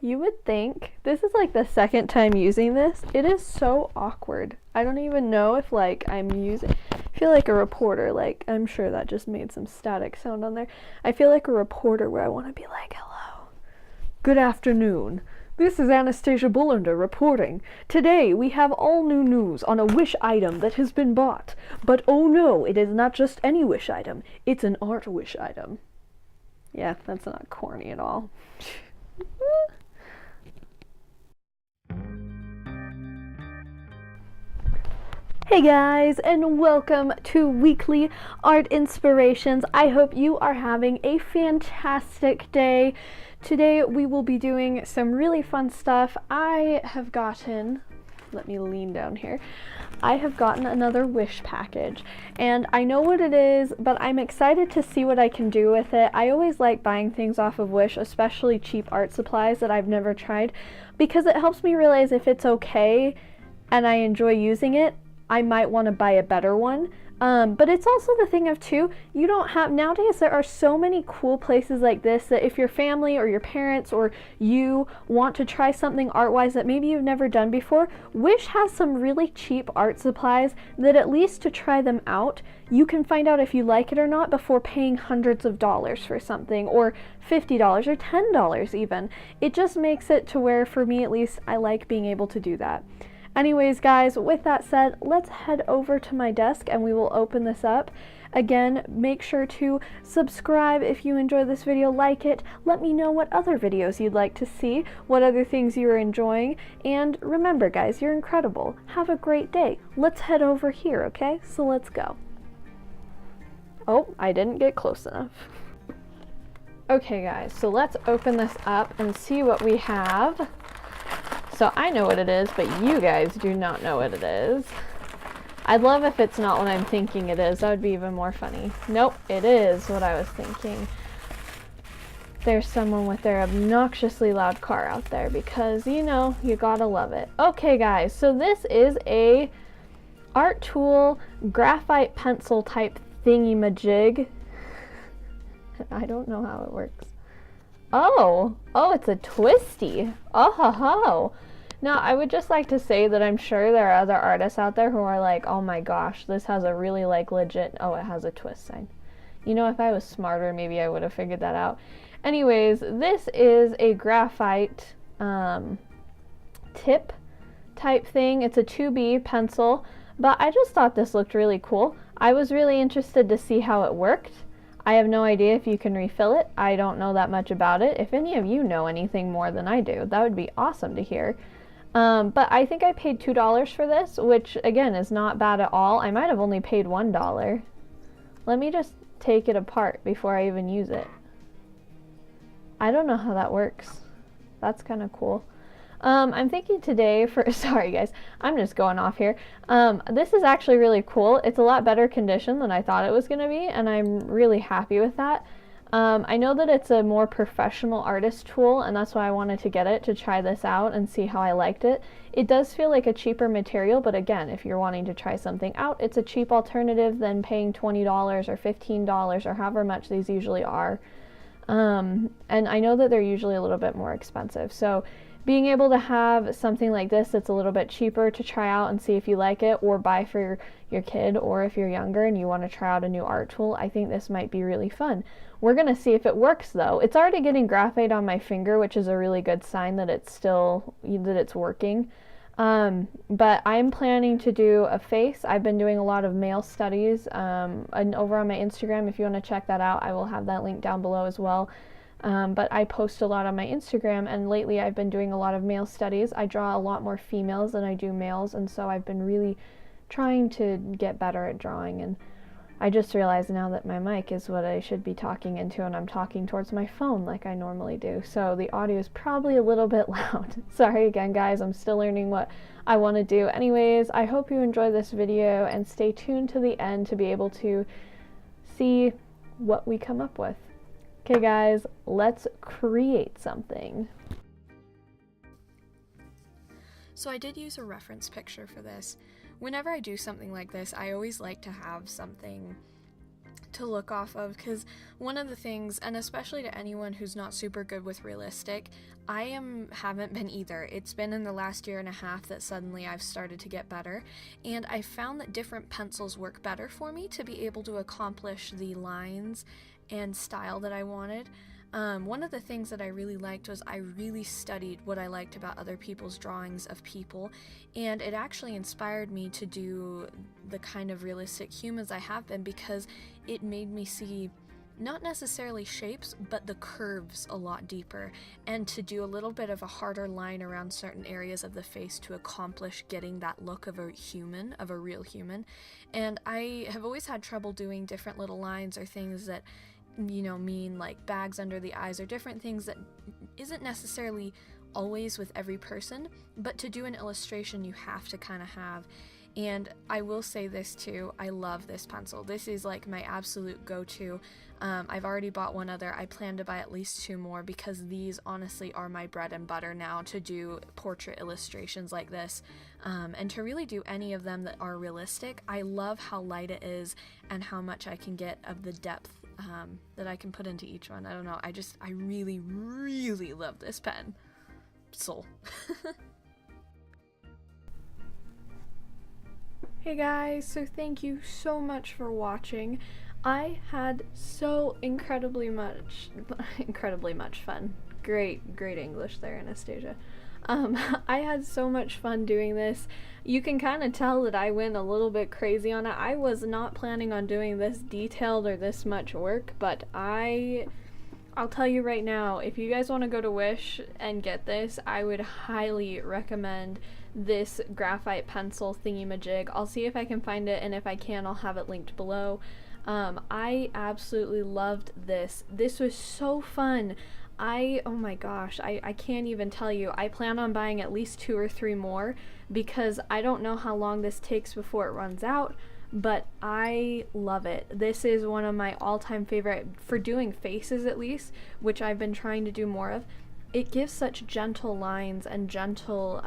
You would think, this is like the second time using this. It is so awkward. I don't even know if like I'm using, I feel like a reporter, like I'm sure that just made some static sound on there. I feel like a reporter where I want to be like, hello, good afternoon. This is Anastasia Bullander reporting. Today we have all new news on a Wish item that has been bought. But oh no, it is not just any Wish item. It's an art Wish item. Yeah, that's not corny at all. Hey guys, and welcome to Weekly Art Inspirations. I hope you are having a fantastic day. Today we will be doing some really fun stuff. I have gotten, let me lean down here. I have gotten another Wish package, and I know what it is, but I'm excited to see what I can do with it. I always like buying things off of Wish, especially cheap art supplies that I've never tried, because it helps me realize if it's okay and I enjoy using it, I might want to buy a better one. But it's also the thing of too, you don't have, nowadays there are so many cool places like this that if your family or your parents or you want to try something art-wise that maybe you've never done before, Wish has some really cheap art supplies that at least to try them out, you can find out if you like it or not before paying hundreds of dollars for something, or $50 or $10 even. It just makes it to where, for me at least, I like being able to do that. Anyways, guys, with that said, let's head over to my desk and we will open this up. Again, make sure to subscribe if you enjoy this video, like it, let me know what other videos you'd like to see, what other things you're enjoying, and remember guys, you're incredible. Have a great day. Let's head over here, okay? So let's go. Oh, I didn't get close enough. Okay guys, so let's open this up and see what we have. So I know what it is, but you guys do not know what it is. I'd love if it's not what I'm thinking it is. That would be even more funny. Nope, it is what I was thinking. There's someone with their obnoxiously loud car out there because, you know, you gotta love it. Okay guys, so this is a art tool graphite pencil type thingy-majig. I don't know how it works. Oh, it's a twisty. Oh ho ho. Now, I would just like to say that I'm sure there are other artists out there who are like, oh my gosh, this has a really like legit, oh, it has a twist sign. You know, if I was smarter, maybe I would have figured that out. Anyways, this is a graphite tip type thing. It's a 2B pencil, but I just thought this looked really cool. I was really interested to see how it worked. I have no idea if you can refill it. I don't know that much about it. If any of you know anything more than I do, that would be awesome to hear. But I think I paid $2 for this, which again is not bad at all. I might have only paid $1. Let me just take it apart before I even use it. I don't know how that works. That's kind of cool. I'm thinking today for, sorry guys, I'm just going off here. This is actually really cool. It's a lot better condition than I thought it was going to be, and I'm really happy with that. I know that it's a more professional artist tool, and that's why I wanted to get it, to try this out and see how I liked it. It does feel like a cheaper material, but again, if you're wanting to try something out, it's a cheap alternative than paying $20 or $15 or however much these usually are. And I know that they're usually a little bit more expensive, so being able to have something like this that's a little bit cheaper to try out and see if you like it, or buy for your kid, or if you're younger and you want to try out a new art tool, I think this might be really fun. We're going to see if it works though. It's already getting graphite on my finger, which is a really good sign that it's still, that it's working. But I'm planning to do a face. I've been doing a lot of male studies and over on my Instagram. If you want to check that out, I will have that link down below as well. But I post a lot on my Instagram, and lately I've been doing a lot of male studies. I draw a lot more females than I do males, and so I've been really trying to get better at drawing, and I just realized now that my mic is what I should be talking into, and I'm talking towards my phone like I normally do, so the audio is probably a little bit loud. Sorry again guys, I'm still learning what I want to do. Anyways, I hope you enjoy this video, and stay tuned to the end to be able to see what we come up with. Okay guys, let's create something. So I did use a reference picture for this. Whenever I do something like this, I always like to have something to look off of, because one of the things, and especially to anyone who's not super good with realistic, haven't been either. It's been in the last year and a half that suddenly I've started to get better, and I found that different pencils work better for me to be able to accomplish the lines and style that I wanted. One of the things that I really liked was I really studied what I liked about other people's drawings of people, and it actually inspired me to do the kind of realistic humans I have been, because it made me see not necessarily shapes, but the curves a lot deeper, and to do a little bit of a harder line around certain areas of the face to accomplish getting that look of a human, of a real human. And I have always had trouble doing different little lines or things that, you know, mean like bags under the eyes or different things that isn't necessarily always with every person, but to do an illustration you have to kind of have. And I will say this too, I love this pencil. This is like my absolute go-to. I've already bought one other. I plan to buy at least 2 more, because these honestly are my bread and butter now to do portrait illustrations like this, and to really do any of them that are realistic. I love how light it is and how much I can get of the depth that I can put into each one. I don't know, I really, really love this pen. Soul. Hey guys, so thank you so much for watching. I had so incredibly much fun. Great English there, Anastasia. I had so much fun doing this. You can kind of tell that I went a little bit crazy on it. I was not planning on doing this detailed or this much work, but I'll tell you right now, if you guys want to go to Wish and get this, I would highly recommend this graphite pencil thingy-majig. I'll see if I can find it, and if I can, I'll have it linked below. I absolutely loved this. This was so fun. Oh my gosh, I can't even tell you. I plan on buying at least 2 or 3 more, because I don't know how long this takes before it runs out, but I love it. This is one of my all-time favorite, for doing faces at least, which I've been trying to do more of. It gives such gentle lines and gentle,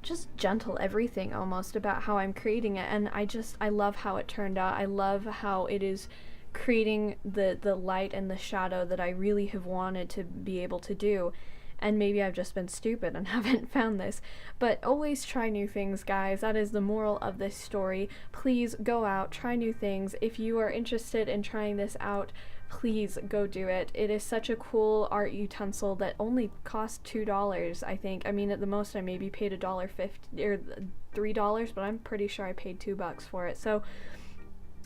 just gentle everything almost about how I'm creating it, and I love how it turned out. I love how it is creating the light and the shadow that I really have wanted to be able to do. And maybe I've just been stupid and haven't found this. But always try new things, guys. That is the moral of this story. Please go out, try new things. If you are interested in trying this out, please go do it. It is such a cool art utensil that only cost $2, I think. I mean, at the most I maybe paid $1.50 or $3, but I'm pretty sure I paid $2 for it. So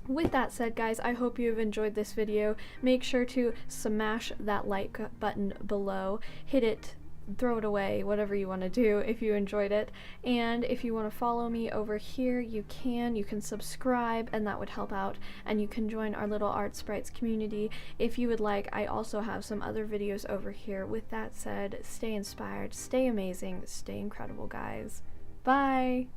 with that said, guys, I hope you have enjoyed this video. Make sure to smash that like button below, hit it, throw it away, whatever you want to do if you enjoyed it. And if you want to follow me over here, you can subscribe, and that would help out, and you can join our little Art Sprites community if you would like. I also have some other videos over here. With that said, stay inspired, stay amazing, stay incredible, guys. Bye!